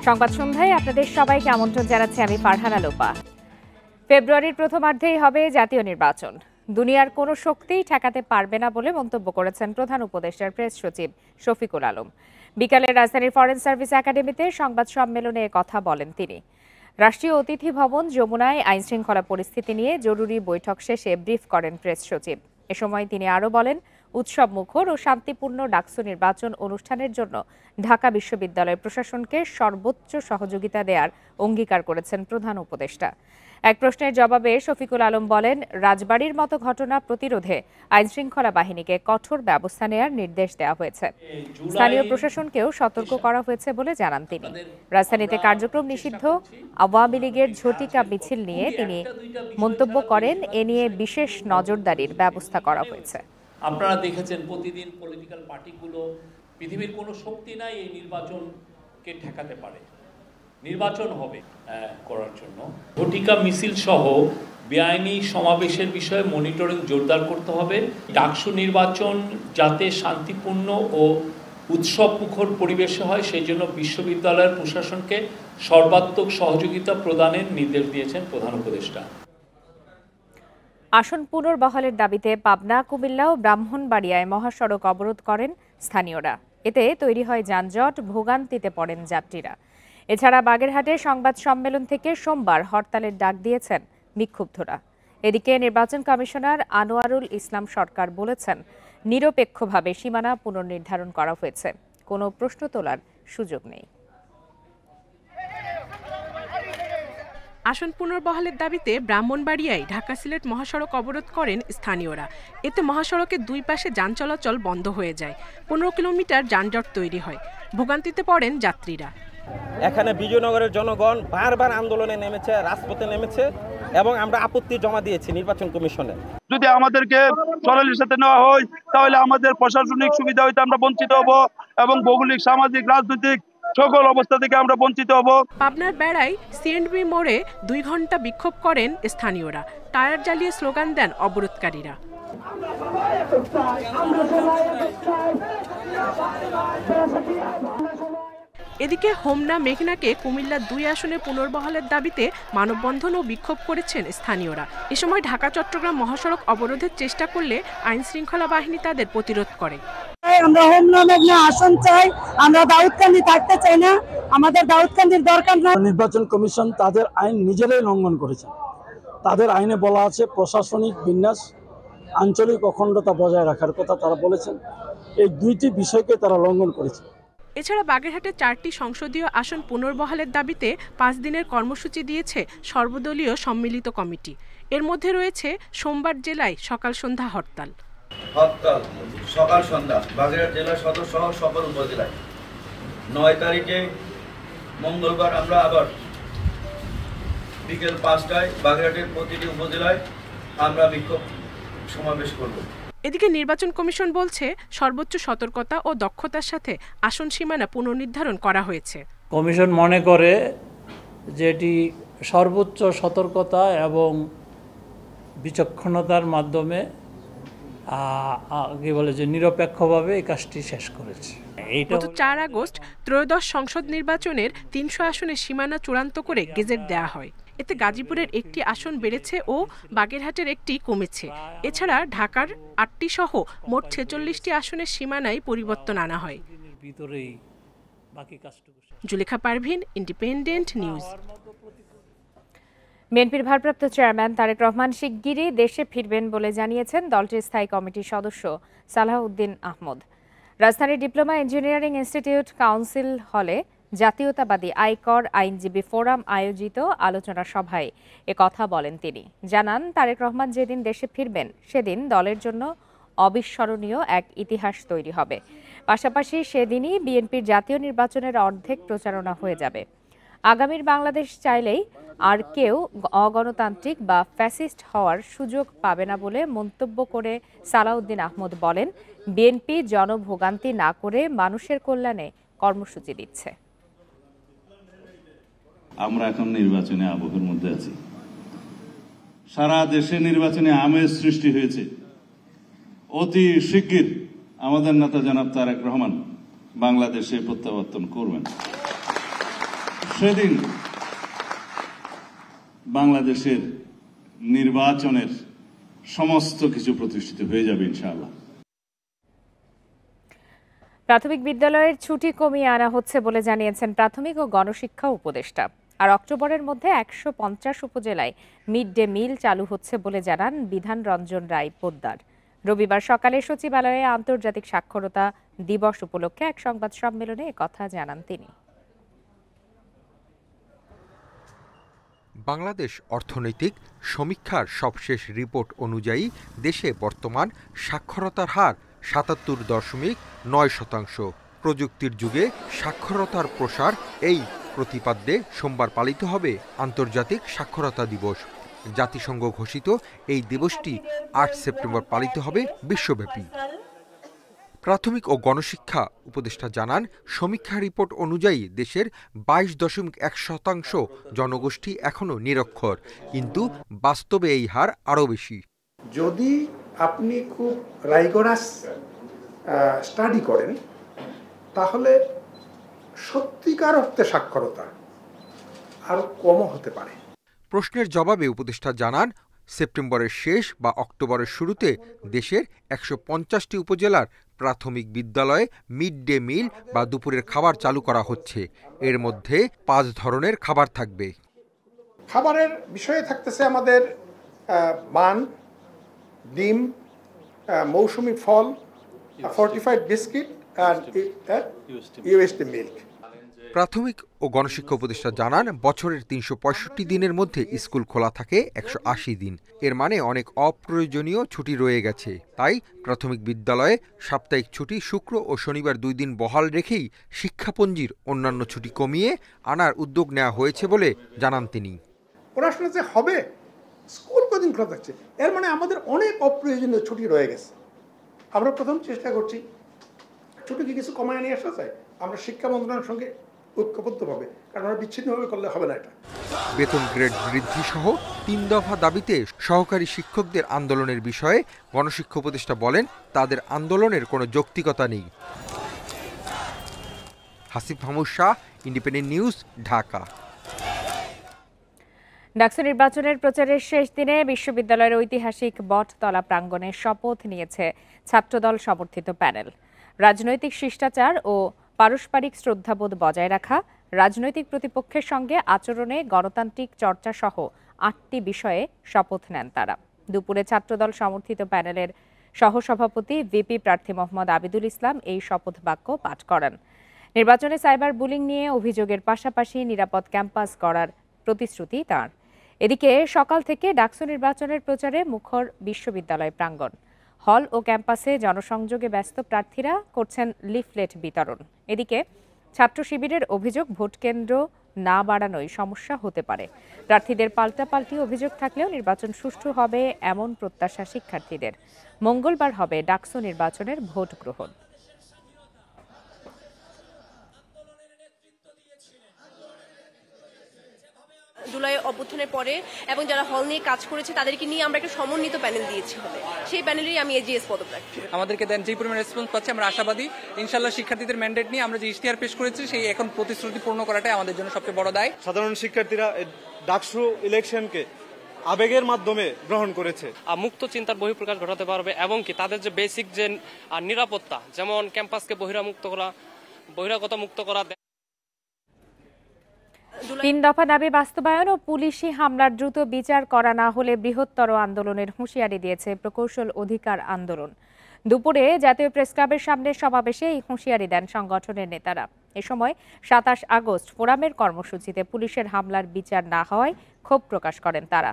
সংবাদ সন্ধ্যায় আপনাদের সবাইকে আমন্ত্রণ জানাচ্ছি আমি ফারহানা লোপা। ফেব্রুয়ারির প্রথমার্ধেই হবে জাতীয় নির্বাচন। দুনিয়ার কোনো শক্তিই ঠেকাতে পারবে না বলে মন্তব্য করেছেন প্রধান উপদেষ্টার প্রেস সচিব শফিকুল আলম। বিকালে রাজধানীর ফরেন সার্ভিস একাডেমিতে সংবাদ সম্মেলনে কথা বলেন তিনি। রাষ্ট্রীয় অতিথি ভবন যমুনায় আইনশৃঙ্খলা পরিস্থিতি নিয়ে জরুরি বৈঠক শেষে ব্রিফ করেন প্রেস সচিব। এ সময় তিনি আরও বলেন, উৎসব মুখর ও শান্তিপূর্ণ ডাকসু নির্বাচন অনুষ্ঠানের জন্য ঢাকা বিশ্ববিদ্যালয় প্রশাসনকে সর্বোচ্চ সহযোগিতা দেওয়ার অঙ্গীকার করেছেন প্রধান উপদেষ্টা। এক প্রশ্নের জবাবে শফিকুল আলম বলেন, রাজবাড়ির মতো ঘটনা প্রতিরোধে আইনশৃঙ্খলা বাহিনীকে কঠোর ব্যবস্থা নেওয়ার নির্দেশ দেওয়া হয়েছে। স্থানীয় প্রশাসনকেও সতর্ক করা হয়েছে বলে জানান তিনি। রাজধানীতে কার্যক্রম নিষিদ্ধ আওয়ামী লীগের ঝটিকা মিছিল নিয়ে তিনি মন্তব্য করেন, এ নিয়ে বিশেষ নজরদারির ব্যবস্থা করা হয়েছে। আপনারা দেখেছেন প্রতিদিন পলিটিক্যাল পার্টিগুলো, পৃথিবীর কোনো শক্তি নাই এই নির্বাচনকে ঠেকাতে পারে। নির্বাচন হবে করার জন্য ঝটিকা মিছিল সহ বেআইনি সমাবেশের বিষয়ে মনিটরিং জোরদার করতে হবে। ডাকসু নির্বাচন যাতে শান্তিপূর্ণ ও উৎসব মুখর পরিবেশে হয় সেই জন্য বিশ্ববিদ্যালয়ের প্রশাসনকে সর্বাত্মক সহযোগিতা প্রদানের নির্দেশ দিয়েছেন প্রধান উপদেষ্টা। আসন পুনর্বহালের দাবিতে পাবনা, কুমিল্লা ও ব্রাহ্মণবাড়িয়ায় মহাসড়ক অবরোধ করেন স্থানীয়রা। এতে তৈরি হয় যানজট, ভোগান্তিতে পড়েন যাত্রীরা। এছাড়া বাগেরহাটে সংবাদ সম্মেলন থেকে সোমবার হরতালের ডাক দিয়েছেন বিক্ষুব্ধরা। এদিকে নির্বাচন কমিশনার আনোয়ারুল ইসলাম সরকার বলেছেন, নিরপেক্ষভাবে সীমানা পুনর্নির্ধারণ করা হয়েছে, কোনো প্রশ্ন তোলার সুযোগ নেই। আসন পুনর্বহালের দাবিতে ব্রাহ্মণবাড়িয়ায় ঢাকা সিলেট মহাসড়ক অবরোধ করেন স্থানীয়রা। এতে মহাসড়কের দুই পাশে যান চলাচল বন্ধ হয়ে যায়। 15 কিলোমিটার যানজট তৈরি হয়। ভোগান্তিতে পড়েন যাত্রীরা। এখানে বিজয়নগরের জনগণ বারবার আন্দোলনে নেমেছে, রাজপথে নেমেছে এবং আমরা আপত্তি জমা দিয়েছি নির্বাচন কমিশনে। যদি আমাদেরকে সরলের সাথে নেওয়া হয় তাহলে আমাদের প্রশাসনিক সুবিধা হইতে আমরা বঞ্চিত হব এবং ভৌগোলিক, সামাজিক, রাজনৈতিক সকল অবস্থা থেকে আমরা বঞ্চিত হব। পাবনার বেড়ায় সিএনবি মোড়ে 2 ঘন্টা বিক্ষোভ করেন স্থানীয়রা। টায়ার জ্বালিয়ে স্লোগান দেন অবরোধকারীরা। এদিকে হোমনা, মেঘনাকে কুমিল্লার 2 আসনে পুনর্বহালের দাবিতে মানববন্ধন ও বিক্ষোভ করেছেন স্থানীয়রা। এ সময় ঢাকা চট্টগ্রাম মহাসড়ক অবরোধের চেষ্টা করলে আইন শৃঙ্খলা বাহিনী তাদের প্রতিরোধ করে। আমরা হোমনা, মেঘনা আসন চাই, আমরা দাউদকান্দি থাকতে চাই না, আমাদের দাউদকান্দির দরকার না। নির্বাচন কমিশন তাদের আইন নিজেরাই লঙ্ঘন করেছে। তাদের আইনে বলা আছে প্রশাসনিক বিন্যাস, আঞ্চলিক অখণ্ডতা বজায় রাখার কথা তারা বলেছেন। এই দুইটি বিষয়কে তারা লঙ্ঘন করেছে। এছাড়া বাগেরহাটে 4টি সংসদীয় আসন পুনর্বহালের দাবিতে 5 দিনের কর্মসূচি দিয়েছে সর্বদলীয় সম্মিলিত কমিটি। এর মধ্যে রয়েছে সোমবার জেলায় সকাল সন্ধ্যা হরতাল। সকাল সন্ধ্যা বাগেরহাট জেলা সদর সহ সকল উপজেলায়। 9 তারিখে মঙ্গলবার আমরা আবার বিকেল 5টায় বাগেরহাটের প্রতিটি উপজেলায় আমরা বিক্ষোভ সমাবেশ করব। এদিকে নির্বাচন কমিশন বলছে, সর্বোচ্চ সতর্কতা ও দক্ষতার সাথে আসন সীমানা পুনর্নির্ধারণ করা হয়েছে। কমিশন মনে করে যে এটি সর্বোচ্চ সতর্কতা এবং বিচক্ষণতার মাধ্যমে নিরপেক্ষভাবে এই কাজটি শেষ করেছে। গত 4 আগস্ট ত্রয়োদশ সংসদ নির্বাচনের 300 আসনের সীমানা চূড়ান্ত করে গেজেট দেওয়া হয়। এতে গাজীপুরের 1টি আসন বেড়েছে ও বাগেরহাটের 1টি কমেছে। এছাড়া ঢাকার 8টি সহ মোট 46টি আসনের সীমানায় পরিবর্তন আনা হয়। Julekha Parvin, independent news. বিএনপির ভারপ্রাপ্ত চেয়ারম্যান তারেক রহমান শিগগিরই দেশে ফিরবেন বলে জানিয়েছেন দলটির স্থায়ী কমিটির সদস্য সালাহউদ্দিন আহমদ। রাজধানীর ডিপ্লোমা ইঞ্জিনিয়ারিং ইনস্টিটিউট কাউন্সিল হলে জাতীয়তাবাদী আয়কর আইনজীবী ফোরাম আয়োজিত আলোচনা সভায় কথা বলেন তিনি। জানান, তারেক রহমান যেদিন দেশে ফিরবেন সেদিন দলের জন্য অবিস্মরণীয় এক ইতিহাস তৈরি হবে। পাশাপাশি সেদিনই বিএনপির জাতীয় নির্বাচনের অর্ধেক প্রচারণা হয়ে যাবে। আগামীর বাংলাদেশ চাইলেই আর কেউ অগণতান্ত্রিক বা ফ্যাসিস্ট হওয়ার সুযোগ পাবে না বলে মন্তব্য করে সালাউদ্দিন আহমদ বলেন, বিএনপি জনভোগান্তি না করে মানুষের কল্যাণে কর্মসূচি দিচ্ছে। আমরা এখন নির্বাচনে আবহের মধ্যে আছি। সারা দেশে নির্বাচনে আমেজ সৃষ্টি হয়েছে। অতি শিগগির আমাদের নেতা জনাব তারেক রহমান বাংলাদেশে প্রত্যাবর্তন করবেন। সেদিন বাংলাদেশের নির্বাচনের সমস্ত কিছু প্রতিষ্ঠিত হয়ে যাবে ইনশাআল্লাহ। প্রাথমিক বিদ্যালয়ের ছুটি কমিয়ে আনা হচ্ছে বলে জানিয়েছেন প্রাথমিক ও গণশিক্ষা উপদেষ্টা। আর অক্টোবরের মধ্যে ১৫০ উপজেলায় মিড ডে মিল চালু হচ্ছে বলে জানান বিধান রঞ্জন রায় পোদ্দার। রবিবার সকালে সচিবালয়ে আন্তর্জাতিক সাক্ষরতা দিবস উপলক্ষে এক সংবাদ সম্মেলনে একথা জানান তিনি। বাংলাদেশ অর্থনৈতিক সমীক্ষার সবশেষ রিপোর্ট অনুযায়ী দেশে বর্তমান সাক্ষরতার হার ৭৭.৯%। প্রযুক্তির যুগে সাক্ষরতার প্রসার এই প্রতিপাদ্যে সোমবার পালিত হবে আন্তর্জাতিক সাক্ষরতা দিবস। জাতিসংঘ ঘোষিত এই দিবসটি ৮ সেপ্টেম্বর পালিত হবে বিশ্বব্যাপী। প্রাথমিক ও গণশিক্ষা উপদেষ্টা জানান, সমীক্ষা রিপোর্ট অনুযায়ী দেশের ২২.১% জনগোষ্ঠী এখনও নিরক্ষর, কিন্তু বাস্তবে এই হার আরও বেশি। যদি আপনি খুব রাইগরাস স্টাডি করেন তাহলে সত্যিকার অর্থে সাক্ষরতা আরও কমও হতে পারে। প্রশ্নের জবাবে উপদেষ্টা জানান, সেপ্টেম্বরের শেষ বা অক্টোবরের শুরুতে দেশের ১৫০টি উপজেলার প্রাথমিক বিদ্যালয়ে মিড ডে মিল বা দুপুরের খাবার চালু করা হচ্ছে। এর মধ্যে ৫ ধরনের খাবার থাকবে। খাবারের বিষয়ে থাকতেছে আমাদের মান, ডিম, মৌসুমি ফল, ফর্টিফাইড বিস্কিট আর ইউএসটি মিল্ক। প্রাথমিক ও গণশিক্ষা উপদেষ্টা জানান, বছরের ৩৬৫ দিনের মধ্যে স্কুল খোলা থাকে ১৮০ দিন। এর মানে অনেক অপ্রয়োজনীয় ছুটি রয়ে গেছে। তাই প্রাথমিক বিদ্যালয়ে সাপ্তাহিক ছুটি শুক্র ও শনিবার 2 দিন বহাল রেখেই শিক্ষাপঞ্জির অন্যান্য ছুটি কমিয়ে আনার উদ্যোগ নেওয়া হয়েছে বলে জানান তিনি। পড়াশোনা যে হবে, স্কুল কদিন খোলা থাকছে, এর মানে আমাদের অনেক অপ্রয়োজনীয় ছুটি রয়ে গেছে। আমরা প্রথম চেষ্টা করছি ছুটিকে কিছু কমায় নিয়ে আসা যায়। আমরা শিক্ষা মন্ত্রণালয়ের সঙ্গে ঐক্যবদ্ধভাবে, কারণ আমরা বিচ্ছিন্নভাবে করলে হবে না। এটা বেতন গ্রেড বৃদ্ধি সহ ৩ দফা দাবিতে সহকারী শিক্ষকদের আন্দোলনের বিষয়ে গণশিক্ষা উপদেষ্টা বলেন, তাদের আন্দোলনের কোনো যৌক্তিকতা নেই। Hasif Mahmud Shah, independent news, Dhaka. ডাকসু নির্বাচনের প্রচারের শেষ দিনে বিশ্ববিদ্যালয়ের ঐতিহাসিক বটতলা প্রাঙ্গণে শপথ নিয়েছে ছাত্রদল সমর্থিত প্যানেল। রাজনৈতিক শিষ্টাচার ও পারস্পরিক শ্রদ্ধাবোধ বজায় রাখা, রাজনৈতিক প্রতিপক্ষের সঙ্গে আচরণে গণতান্ত্রিক চর্চা সহ ৮টি বিষয়ে শপথ নেন তারা। দুপুরে ছাত্রদল সমর্থিত প্যানেলের সহসভাপতি ভিপি প্রার্থী মোহাম্মদ আবিদুল ইসলাম এই শপথ বাক্য পাঠ করেন। নির্বাচনে সাইবার বুলিং নিয়ে অভিযোগের পাশাপাশি নিরাপদ ক্যাম্পাস গড়ার প্রতিশ্রুতি তাঁর। এদিকে সকাল থেকে ডাকসু নির্বাচনের প্রচারে মুখর বিশ্ববিদ্যালয় প্রাঙ্গণ। হল ও ক্যাম্পাসে জনসংযোগে ব্যস্ত প্রার্থীরা করছেন লিফলেট বিতরণ। এদিকে ছাত্র শিবিরের অভিযোগ, ভোট কেন্দ্র না বাড়ানোই সমস্যা হতে পারে। প্রার্থীদের পাল্টাপাল্টি অভিযোগ থাকলেও নির্বাচন সুষ্ঠু হবে এমন প্রত্যাশা শিক্ষার্থীদের। মঙ্গলবার হবে ডাকসু নির্বাচনের ভোট গ্রহণ। জুলাই অভ্যুত্থানের পরে এবং যারা হল নিয়ে কাজ করেছে তাদেরকে নিয়ে আমরা একটা সমন্বিত প্যানেল দিয়েছি হবে। সেই প্যানেলেই আমি এজিএস পদপ্রার্থী। আমাদেরকে দেন যে পরিমাণ রেসপন্স পাচ্ছি, আমরা আশাবাদী ইনশাআল্লাহ শিক্ষার্থীদের ম্যান্ডেট নিয়ে আমরা যে ইশতেহার পেশ করেছি সেই এখন প্রতিশ্রুতি পূর্ণ করাটাই আমাদের জন্য সবচেয়ে বড় দায়। সাধারণ শিক্ষার্থীরা ডাকসু ইলেকশনকে আবেগের মাধ্যমে গ্রহণ করেছে। মুক্ত চিন্তার বহিঃপ্রকাশ ঘটাতে পারবে এবং কি তাদের যে বেসিক যে নিরাপত্তা, যেমন ক্যাম্পাসকে বহিরাগত মুক্ত করা। ৩ দফা দাবি বাস্তবায়ন ও পুলিশি হামলার দ্রুত বিচার করা না হলে বৃহত্তর আন্দোলনের হুঁশিয়ারি দিয়েছে প্রকৌশল অধিকার আন্দোলন। দুপুরে জাতীয় প্রেসক্লাবের সামনে সমাবেশে এই হুঁশিয়ারি দেন সংগঠনের নেতারা। এ সময় ২৭ আগস্ট ফোরামের কর্মসূচিতে পুলিশের হামলার বিচার না হওয়ায় ক্ষোভ প্রকাশ করেন তারা।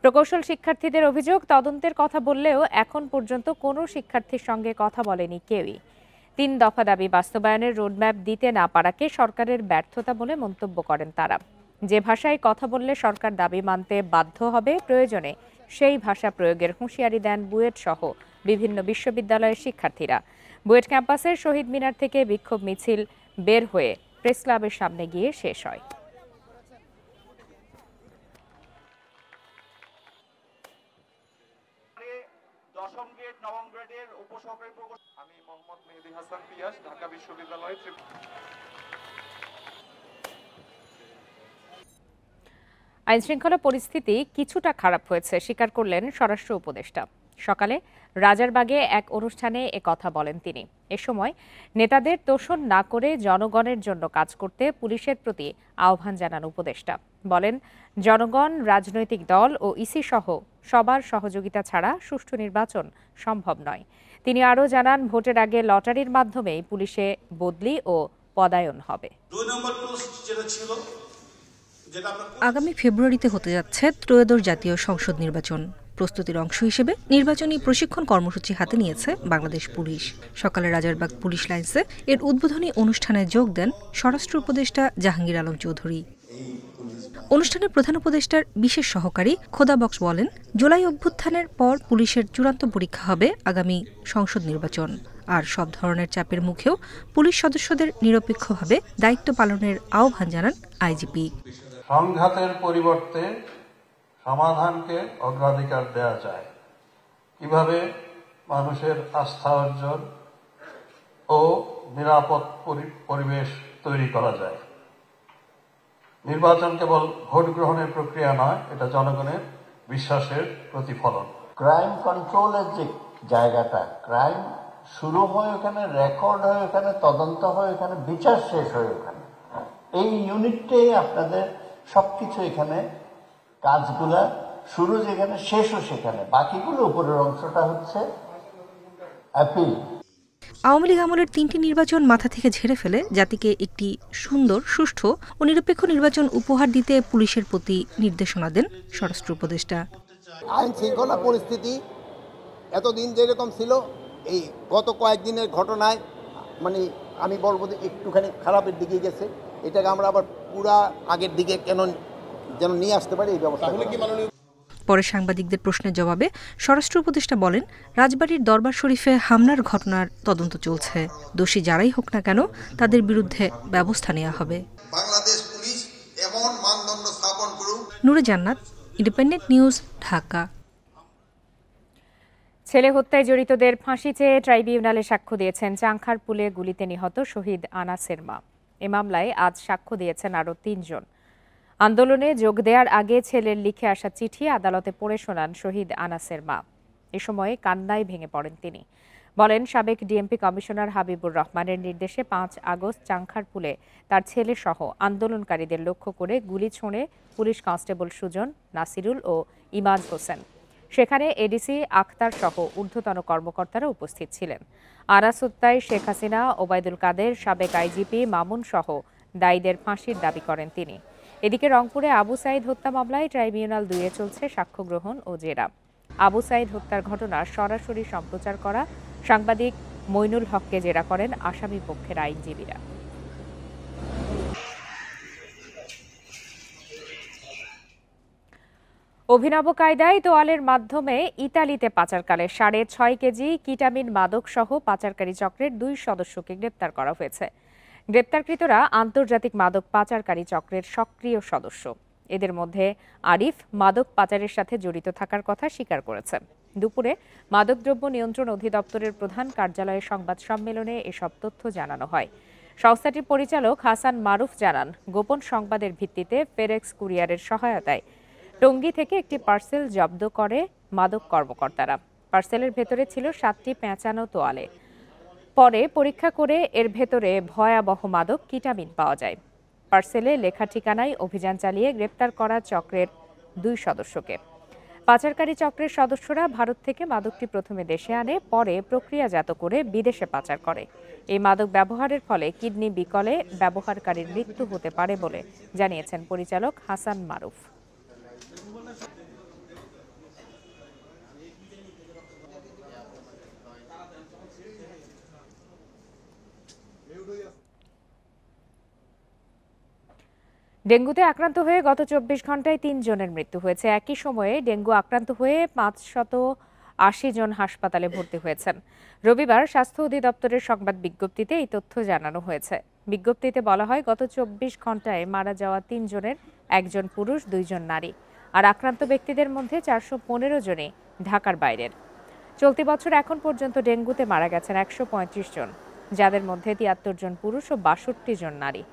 প্রকৌশল শিক্ষার্থীদের অভিযোগ, তদন্তের কথা বললেও এখন পর্যন্ত কোনো শিক্ষার্থীর সঙ্গে কথা বলেনি কেউই। ৩ দফা দাবি বাস্তবায়নের রোডম্যাপ দিতে না পারাকে সরকারের ব্যর্থতা বলে মন্তব্য করেন তারা। যে ভাষায় কথা বললে সরকার দাবি মানতে বাধ্য হবে, প্রয়োজনে সেই ভাষা প্রয়োগের হুঁশিয়ারি দেন বুয়েট সহ বিভিন্ন বিশ্ববিদ্যালয়ের শিক্ষার্থীরা। বুয়েট ক্যাম্পাসের শহীদ মিনার থেকে বিক্ষোভ মিছিল বের হয়ে প্রেস ক্লাবের সামনে গিয়ে শেষ হয়। আমি মোহাম্মদ মেহেদী হাসান পিয়াস, ঢাকা বিশ্ববিদ্যালয়। আইনশৃঙ্খলা পরিস্থিতি কিছুটা খারাপ হয়েছে স্বীকার করলেন স্বরাষ্ট্র উপদেষ্টা। সকালে রাজারবাগে এক অনুষ্ঠানে কথা বলেন তিনি। এ সময় নেতাদের তোষণ না করে জনগণের জন্য কাজ করতে পুলিশের প্রতি আহ্বান জানান উপদেষ্টা। বলেন, জনগণ, রাজনৈতিক দল ও ইসি সহ সবার সহযোগিতা ছাড়া সুষ্ঠু নির্বাচন সম্ভব নয়। তিনি আরও জানান, ভোটের আগে লটারির মাধ্যমেই পুলিশে বদলি ও পদায়ন হবে। আগামী ফেব্রুয়ারিতে হতে যাচ্ছে ত্রয়োদশ জাতীয় সংসদ নির্বাচন। প্রস্তুতির অংশ হিসেবে নির্বাচনী প্রশিক্ষণ কর্মসূচি হাতে নিয়েছে বাংলাদেশ পুলিশ। সকালে রাজারবাগ পুলিশ লাইন্সে এর উদ্বোধনী অনুষ্ঠানে যোগ দেন স্বরাষ্ট্র উপদেষ্টা জাহাঙ্গীর আলম চৌধুরী। অনুষ্ঠানে প্রধান উপদেষ্টার বিশেষ সহকারী খোদা বক্স বলেন, জুলাই অভ্যুত্থানের পর পুলিশের চূড়ান্ত পরীক্ষা হবে আগামী সংসদ নির্বাচন। আর সব ধরনের চাপের মুখেও পুলিশ সদস্যদের নিরপেক্ষভাবে দায়িত্ব পালনের আহ্বান জানান আইজিপি। সংঘাতের পরিবর্তে সমাধানকে অগ্রাধিকার দেওয়া যায়, কিভাবে মানুষের আস্থা অর্জন ও নিরাপদ পরিবেশ তৈরি করা যায়। নির্বাচন কেবল ভোট গ্রহণের প্রক্রিয়া নয়, এটা জনগণের বিশ্বাসের প্রতিফলন। ক্রাইম কন্ট্রোলের যে জায়গাটা, ক্রাইম শুরু হয় ওখানে, রেকর্ড হয় ওখানে, তদন্ত হয় ওখানে, বিচার শেষ হয় ওখানে। এই ইউনিটটাই আপনাদের সবকিছু এখানে, কাজগুলা শুরু যেখানে, শেষও সেখানে, বাকিগুলো উপরের অংশটা হচ্ছে অ্যাপিল। আওয়ামী লীগ আমলের 3টি নির্বাচন মাথা থেকে ঝেড়ে ফেলে জাতিকে একটি সুন্দর, সুষ্ঠু ও নিরপেক্ষ নির্বাচন উপহার দিতে পুলিশের প্রতি নির্দেশনা দেন স্বরাষ্ট্র উপদেষ্টা। আইন শৃঙ্খলা পরিস্থিতি এতদিন যেরকম ছিল, এই গত কয়েকদিনের ঘটনায় মানে আমি বলবো যে একটুখানি খারাপের দিকে গেছে। এটাকে আমরা আবার পুরা আগের দিকে যেন নিয়ে আসতে পারি এই ব্যবস্থা। পরে সাংবাদিকদের প্রশ্নের জবাবে স্বরাষ্ট্র উপদেষ্টা বলেন, রাজবাড়ীর দরবার শরীফে হামলার ঘটনার তদন্ত চলছে। দোষী যারাই হোক না কেন, তাদের বিরুদ্ধে ব্যবস্থা নেওয়া হবে। বাংলাদেশ পুলিশ এমন মানদণ্ড স্থাপন করুক। নূরে জান্নাত, ইন্ডিপেন্ডেন্ট নিউজ, ঢাকা। ছেলে হত্যায় জড়িতদের ফাঁসি চেয়ে ট্রাইব্যুনালে সাক্ষ্য দিয়েছেন চাংখারপুলে গুলিতে নিহত শহীদ আনাসের মা। এ মামলায় আজ সাক্ষ্য দিয়েছেন আরও 3 জন। আন্দোলনে যোগ দেওয়ার আগে ছেলের লিখে আসা চিঠি আদালতে পড়ে শোনান শহীদ আনাসের মা। এ সময় কান্নায় ভেঙে পড়েন তিনি। বলেন, সাবেক ডিএমপি কমিশনার হাবিবুর রহমানের নির্দেশে 5 আগস্ট চাংখারপুলে তার ছেলে সহ আন্দোলনকারীদের লক্ষ্য করে গুলি ছোঁড়ে পুলিশ কনস্টেবল সুজন, নাসিরুল ও ইমাজ হোসেন। সেখানে এডিসি আখতার সহ ঊর্ধ্বতন কর্মকর্তারা উপস্থিত ছিলেন। আনাস হত্যায় শেখ হাসিনা, ওবায়দুল কাদের, সাবেক আইজিপি মামুন সহ দায়ীদের ফাঁসির দাবি করেন তিনি। এদিকে রংপুরে আবু সাইদ হত্যা মামলায় ট্রাইব্যুনাল 2-এ চলছে সাক্ষ্য গ্রহণ ও জেরা। আবু সাইদ হত্যার ঘটনা সরাসরি সম্প্রচার করা সাংবাদিক মইনুল হককে জেরা করেন আসামি পক্ষের আইনজীবীরা। অভিনব কায়দায় তোয়ালের মাধ্যমে ইতালিতে পাচারকালে 6.5 কেজি কিটামিন মাদক সহ পাচারকারী চক্রের 2 সদস্যকে গ্রেপ্তার করা হয়েছে। গ্রেপ্তারকৃতরা আন্তর্জাতিক মাদক পাচারকারী চক্রের সক্রিয় সদস্য। এদের মধ্যে আরিফ মাদক পাচারের সাথে জড়িত থাকার কথা স্বীকার করেছে। দুপুরে মাদকদ্রব্য নিয়ন্ত্রণ অধিদপ্তরের প্রধান কার্যালয়ে সংবাদ সম্মেলনে এসব তথ্য জানানো হয়। সংস্থাটির পরিচালক হাসান মারুফ জানান, গোপন সংবাদের ভিত্তিতে ফেরেক্স কুরিয়ারের সহায়তায় টঙ্গী থেকে একটি পার্সেল জব্দ করে মাদক কর্মকর্তারা। পার্সেলের ভেতরে ছিল 7টি পেঁচানো তোয়ালে। পরে পরীক্ষা করে এর ভেতরে ভয়াবহ মাদক কিটামিন পাওয়া যায়। পার্সেলে লেখা ঠিকানায় অভিযান চালিয়ে গ্রেপ্তার করা চক্রের 2 সদস্যকে। পাচারকারী চক্রের সদস্যরা ভারত থেকে মাদকটি প্রথমে দেশে আনে, পরে প্রক্রিয়াজাত করে বিদেশে পাচার করে। এই মাদক ব্যবহারের ফলে কিডনি বিকলে ব্যবহারকারীর মৃত্যু হতে পারে বলে জানিয়েছেন পরিচালক হাসান মারুফ। ডেঙ্গুতে আক্রান্ত হয়ে গত 24 ঘন্টায় 3 জনের মৃত্যু হয়েছে। একই সময়ে ডেঙ্গু আক্রান্ত হয়ে 580 জন হাসপাতালে ভর্তি হয়েছেন। রবিবার স্বাস্থ্য অধিদপ্তরের সংবাদ বিজ্ঞপ্তিতে এই তথ্য জানানো হয়েছে। বিজ্ঞপ্তিতে বলা হয়, গত 24 ঘন্টায় মারা যাওয়া 3 জনের 1 জন পুরুষ, 2 জন নারী। আর আক্রান্ত ব্যক্তিদের মধ্যে 415 জনই ঢাকার বাইরের। চলতি বছর এখন পর্যন্ত ডেঙ্গুতে মারা গেছেন 135 জন, যাদের মধ্যে 73 জন পুরুষ ও 62 জন নারী।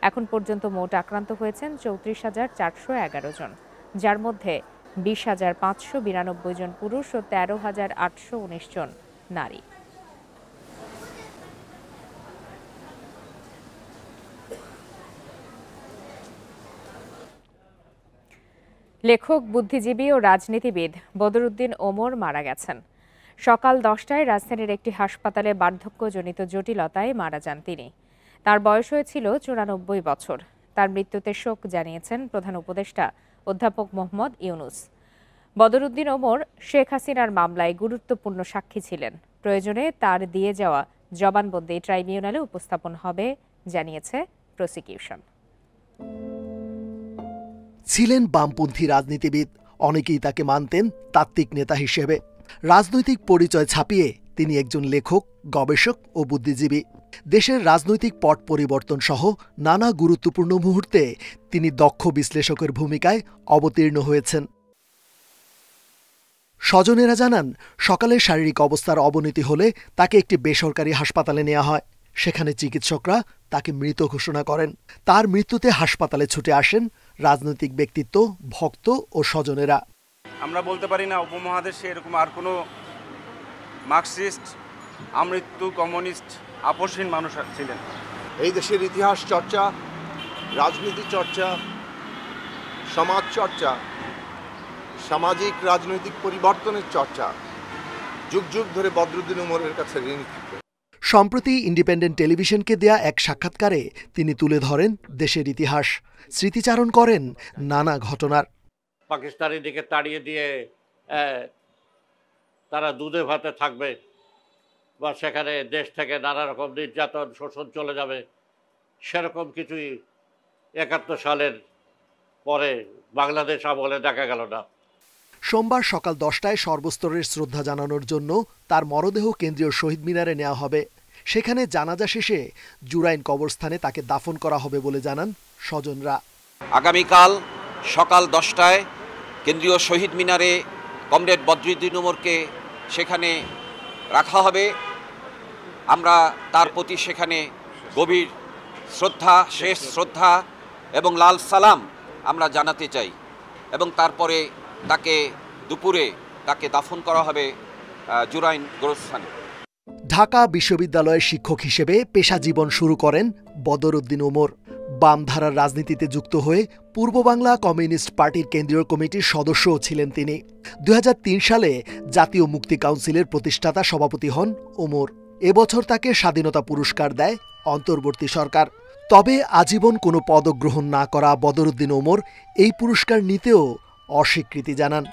এখন পর্যন্ত মোট আক্রান্ত হয়েছেন 34,411 জন। যার মধ্যে 20,592 জন পুরুষ ও 13,819 জন নারী। লেখক, বুদ্ধিজীবী ও রাজনীতিবিদ বদরুদ্দিন ওমর মারা গেছেন। সকাল 10টায় রাজধানীর একটি হাসপাতালে বার্ধক্যজনিত জটিলতায় মারা যান তিনি। তার বয়স হয়েছিল 94 বছর। তার মৃত্যুতে শোক জানিয়েছেন প্রধান উপদেষ্টা অধ্যাপক মোহাম্মদ ইউনুস। বদরুদ্দিন ওমর শেখ হাসিনার মামলায় গুরুত্বপূর্ণ সাক্ষী ছিলেন। প্রয়োজনে তার দিয়ে যাওয়া জবানবন্দি ট্রাইব্যুনালে উপস্থাপন হবে জানিয়েছে প্রসিকিউশন। ছিলেন বামপন্থী রাজনীতিবিদ, অনেকেই তাকে মানতেন তাত্ত্বিক নেতা হিসেবে। রাজনৈতিক পরিচয় ছাপিয়ে তিনি একজন লেখক, গবেষক ও বুদ্ধিজীবী। দেশের রাজনৈতিক পট পরিবর্তন সহ নানা গুরুত্বপূর্ণ মুহূর্তে তিনি দক্ষ বিশ্লেষকের ভূমিকায় অবতীর্ণ হয়েছেন। স্বজনেরা জানান, সকালে শারীরিক অবস্থার অবনতি হলে তাকে একটি বেসরকারি হাসপাতালে নেওয়া হয়। সেখানে চিকিৎসকরা তাকে মৃত ঘোষণা করেন। তার মৃত্যুতে হাসপাতালে ছুটে আসেন রাজনৈতিক ব্যক্তিত্ব, ভক্ত ও স্বজনেরা। আমরা বলতে পারি না উপমহাদেশে এরকম আর কোনো মার্কসিস্ট, আমৃত্যু, কমিউনিস্ট, আপোষহীন মানুষ ছিলেন। এই দেশের ইতিহাস চর্চা, রাজনীতি চর্চা, সমাজ চর্চা, সামাজিক রাজনৈতিক পরিবর্তনের চর্চা যুগ যুগ ধরে বদরুদ্দিন ওমরের কাছে ঋণী। সম্প্রতি ইন্ডিপেন্ডেন্ট টেলিভিশনকে দেয়া এক সাক্ষাৎকারে তিনি তুলে ধরেন দেশের ইতিহাস, স্মৃতিচারণ করেন নানা ঘটনার। পাকিস্তানের দিকে তাড়িয়ে দিয়ে তারা দুধে ভাতে থাকবে বা সেখানে দেশ থেকে নানা রকম নির্যাতন, শোষণ চলে যাবে, সেরকম কিছুই 71 সালের পরে বাংলাদেশ আমলে দেখা গেল না। সোমবার সকাল 10টায় সর্বস্তরের শ্রদ্ধা জানানোর জন্য তার মরদেহ কেন্দ্রীয় শহীদ মিনারে নেওয়া হবে। সেখানে জানাজা শেষে জুরাইন কবরস্থানে তাকে দাফন করা হবে বলে জানান স্বজনরা। আগামীকাল সকাল 10টায় কেন্দ্রীয় শহীদ মিনারে কমরেড বদরুদ্দিন ওমরকে সেখানে রাখা হবে। আমরা তার প্রতি সেখানে গভীর শ্রদ্ধা, শেষ শ্রদ্ধা এবং লাল সালাম আমরা জানাতে চাই এবং তারপরে তাকে দুপুরে তাকে দাফন করা হবে জুরাইন গোরস্থানে। ঢাকা বিশ্ববিদ্যালয়ের শিক্ষক হিসেবে পেশা জীবন শুরু করেন বদরুদ্দিন ওমর। বামধারার রাজনীতিতে যুক্ত হয়ে পূর্ব বাংলা কমিউনিস্ট পার্টির কেন্দ্রীয় কমিটির সদস্যও ছিলেন তিনি। 2003 সালে জাতীয় মুক্তি কাউন্সিলের প্রতিষ্ঠাতা সভাপতি হন ওমর। এবছর তাকে স্বাধীনতা পুরস্কার দেয় অন্তর্বর্তী সরকার। তবে আজীবন কোনো পদক গ্রহণ না করা বদরুদ্দিন ওমর এই পুরস্কার নিতেও অস্বীকৃতি জানান।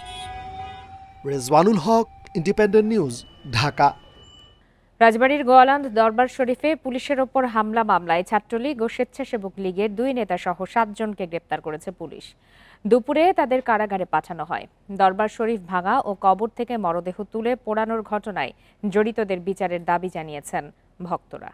রেজওয়ানুল হক, ইন্ডিপেন্ডেন্ট নিউজ, ঢাকা। রাজবাড়ীর গোয়ালন্দ দরবার শরীফে পুলিশের ওপর হামলা মামলায় ছাত্রলীগ ও স্বেচ্ছাসেবক লীগের 2 নেতা সহ 7 জনকে গ্রেপ্তার করেছে পুলিশ। দুপুরে তাদের কারাগারে পাঠানো হয়। দরবার শরীফ ভাঙা ও কবর থেকে মরদেহ তুলে পোড়ানোর ঘটনায় জড়িতদের বিচারের দাবি জানিয়েছেন ভক্তরা।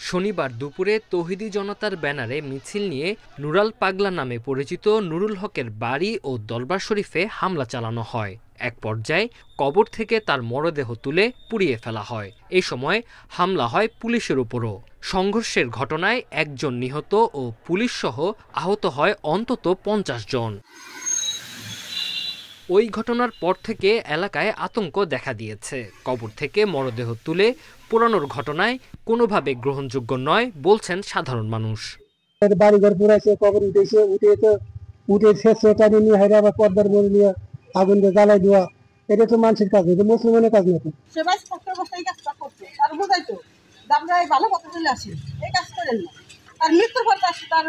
শনিবার দুপুরে তৌহিদি জনতার ব্যানারে মিছিল নিয়ে নুরাল পাগলা নামে পরিচিত নুরুল হকের বাড়ি ও দরবার শরীফে হামলা চালানো হয়। এক পর্যায়ে কবর থেকে তার মরদেহ তুলে পুড়িয়ে ফেলা হয়। এই সময় হামলা হয় পুলিশের উপরও। সংঘর্ষের ঘটনায় 1 জন নিহত ও পুলিশসহ আহত হয় অন্তত 50 জন। ওই ঘটনার পর থেকে এলাকায় আতঙ্ক দেখা দিয়েছে। কবর থেকে মরদেহ তুলে পোড়ানোর ঘটনায় কোনোভাবে গ্রহণযোগ্য নয় বলছেন সাধারণ মানুষ। বাড়িঘর পুরাইছে, কবর উঠে শেষটা নিয়ে হাইরে আবার পর্দার মরে নিয়ে আগুন দিয়ে জ্বালাই দেওয়া, এটা তো মানুষের কাজ, এটা মুসলমানের কাজ না। ভালো কথা চলে আসে, এই কাজ করেন না। আর মৃত্যুর পর তার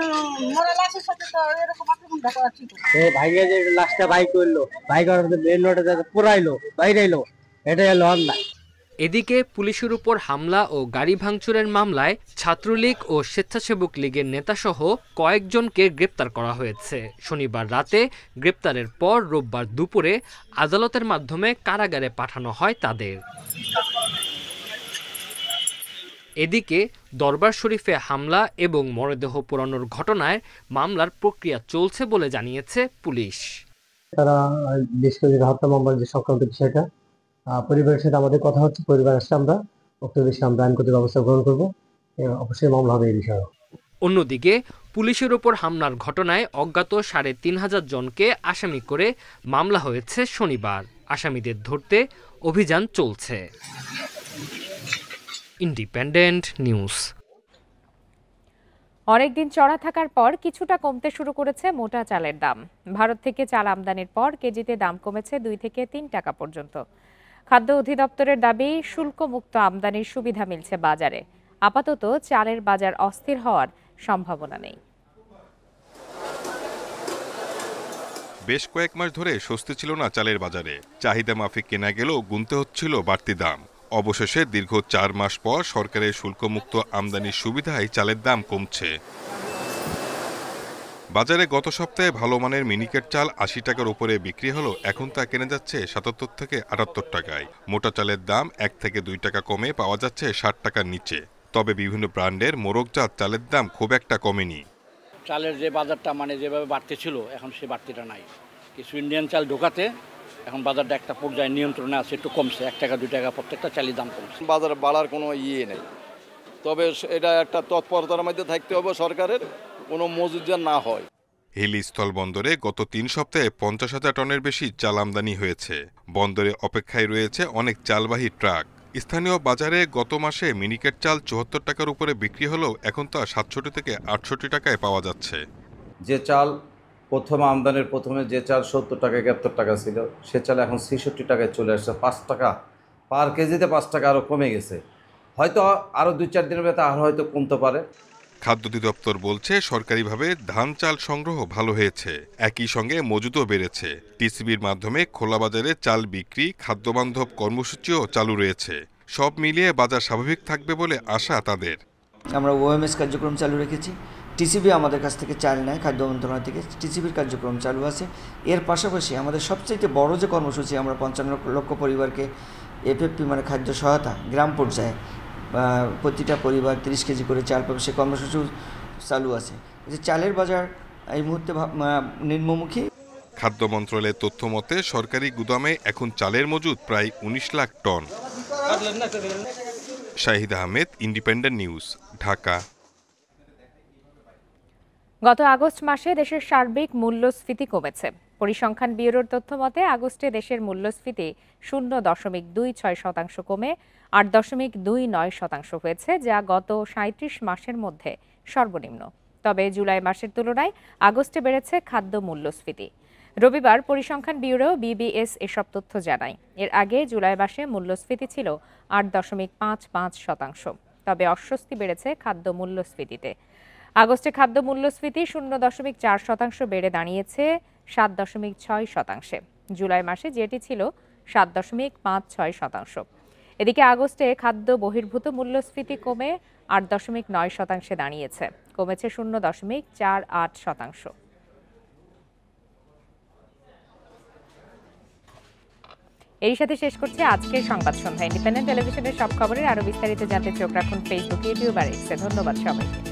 মরা লাশের সাথে তো এরকম আক্রমণ করা ঠিক না। ভাইয়া যে লাশটা বাইক করলো, বাইক মেন রোডে পুরাইলো, বাইরেইলো, এটাই হলো অন্যায়। এদিকে পুলিশের উপর হামলা ও গাড়ি ভাঙচুরের মামলায় ছাত্রলীগ ও স্বেচ্ছাসেবক লীগের নেতাসহ কয়েকজনকে গ্রেপ্তার করা হয়েছে। শনিবার রাতে গ্রেপ্তারের পর রোববার দুপুরে আদালতের মাধ্যমে কারাগারে পাঠানো হয় তাদের। এদিকে দরবার শরীফে হামলা এবং মরদেহ পোড়ানোর ঘটনায় মামলার প্রক্রিয়া চলছে বলে জানিয়েছে পুলিশ। তারা বিশেষ করে হত্যা মামলার যে সংক্রান্ত বিষয়টা পরিবারের সাথে আমাদের কথা হচ্ছে, পরিবার আসলে আমরা উক্ত বিষয়ে আমরা আইনগত ব্যবস্থা গ্রহণ করবো, অবশ্যই মামলা হবে এই বিষয়ে। অন্যদিকে পুলিশের ওপর হামলার ঘটনায় অজ্ঞাত ৩,৫০০ জনকে আসামি করে মামলা হয়েছে শনিবার। আসামিদের ধরতে অভিযান চলছে। Independent news. অনেকদিন চড়া থাকার পর কিছুটা কমতে শুরু করেছে মোটা চালের দাম। ভারত থেকে চাল আমদানির পর কেজিতে দাম কমেছে 2 থেকে 3 টাকা পর্যন্ত। খাদ্য অধিদপ্তরের দাবি, শুল্কমুক্ত আমদানির সুবিধা মিলছে বাজারে। আপাতত চালের বাজার অস্থির হওয়ার সম্ভাবনা নেই। বেশ কয়েক মাস ধরে স্বস্তি ছিল না চালের বাজারে। চাহিদা মাফিক কেনা গেলেও গুনতে হচ্ছিল বাড়তি দাম। অবশেষে দীর্ঘ 4 মাস পর সরকারের শুল্কমুক্ত আমদানির সুবিধায় চালের দাম কমছে। বাজারে গত সপ্তাহে ভালো মানের মিনিকেট চাল 80 টাকার উপরে বিক্রি হলো, এখন তা কেনা যাচ্ছে 77 থেকে 78 টাকায়। মোটা চালের দাম 1 থেকে 2 টাকা কমে পাওয়া যাচ্ছে 60 টাকার নিচে। তবে বিভিন্ন ব্র্যান্ডের মোরগজাত চালের দাম খুব একটা কমেনি। চালের যে বাজারটা যেভাবে বাড়তে ছিল, এখন সে বাড়তিটা নাই। কিছু ইন্ডিয়ান চাল ঢোকাতে এখন বাজারটা একটা পর্যায়ে নিয়ন্ত্রণে আছে, একটু কমছে। 1 টাকা 2 টাকা প্রত্যেকটা চালের দাম কমছে। বাজার বাড়ার কোনো নেই, তবে এটা একটা তৎপরতার মধ্যে থাকতে হবে সরকারের, কোনো মজুদ যেন না হয়। হিলি স্থলবন্দরে গত 3 সপ্তাহে 50,000 টনের বেশি চাল আমদানি হয়েছে। বন্দরে অপেক্ষায় রয়েছে অনেক চালবাহী ট্রাক। স্থানীয় বাজারে গত মাসে মিনিকেট চাল 74 টাকার উপরে বিক্রি হলেও এখন তা 67 থেকে 68 টাকায় পাওয়া যাচ্ছে। যে চাল প্রথমে যে চাল 70 টাকা 71 টাকা ছিল, সে চাল এখন 66 টাকায় চলে আসছে। 5 টাকা পার কেজিতে 5 টাকা আরও কমে গেছে। হয়তো আরও 2-4 দিনের ভেতরে আর হয়তো কমতে পারে। খাদ্য অধিদপ্তর বলছে সরকারিভাবে ধান চাল সংগ্রহ ভালো হয়েছে, একই সঙ্গে মজুদও বেড়েছে। টিসিবির মাধ্যমে খোলা বাজারে চাল বিক্রি, খাদ্যবান্ধব কর্মসূচিও চালু রয়েছে। সব মিলিয়ে বাজার স্বাভাবিক থাকবে বলে আশা তাদের। আমরা ওএমএস কার্যক্রম চালু রেখেছি। টিসিবি আমাদের কাছ থেকে চাল নেয়, খাদ্য মন্ত্রণালয় থেকে টিসিবির কার্যক্রম চালু আছে। এর পাশাপাশি আমাদের সবচেয়ে বড় যে কর্মসূচি, আমরা 55 লক্ষ পরিবারকে এফএফপি খাদ্য সহায়তা গ্রাম পর্যায়ে প্রতিটা পরিবার 30 কেজি করে চাল পাবে, সে কর্মসূচিও চালু আছে। যে চালের বাজার এই মুহূর্তে নিম্নমুখী। খাদ্য মন্ত্রণালয়ের তথ্য মতে সরকারি গুদামে এখন চালের মজুদ প্রায় 19 lakh ton. Shahid Ahmed, independent news, Dhaka. গত আগস্ট মাসে দেশের সার্বিক মূল্যস্ফীতি কমেছে। পরিসংখ্যান ব্যুরোর তথ্য মতে আগস্টে দেশের মূল্যস্ফীতি 0.26% কমে 8.29% হয়েছে, যা গত 37 মাসের মধ্যে সর্বনিম্ন। তবে জুলাই মাসের তুলনায় আগস্টে বেড়েছে খাদ্য মূল্যস্ফীতি। রবিবার পরিসংখ্যান ব্যুরো বিবিএস এসব তথ্য জানায়। এর আগে জুলাই মাসে মূল্যস্ফীতি ছিল 8.55%। তবে অস্বস্তি বেড়েছে খাদ্য মূল্যস্ফীতিতে। আগস্টে খাদ্য মূল্যস্ফীতি 0.4% বেড়ে দাঁড়িয়েছে 7.6%। জুলাই মাসে যেটি ছিল 7.56%। এদিকে আগস্টে খাদ্য বহির্ভূত মূল্যস্ফীতি কমে 8.9% দাঁড়িয়েছে, কমেছে 0.48%। এর সাথে শেষ করছে আজকের সংবাদ সন্ধ্যা। ইন্ডিপেন্ডেন্ট টেলিভিশনের সব খবরের আরো বিস্তারিত জানতে চোখ রাখুন ফেসবুক, ইউটিউব আর এক্সে। ধন্যবাদ সবাইকে।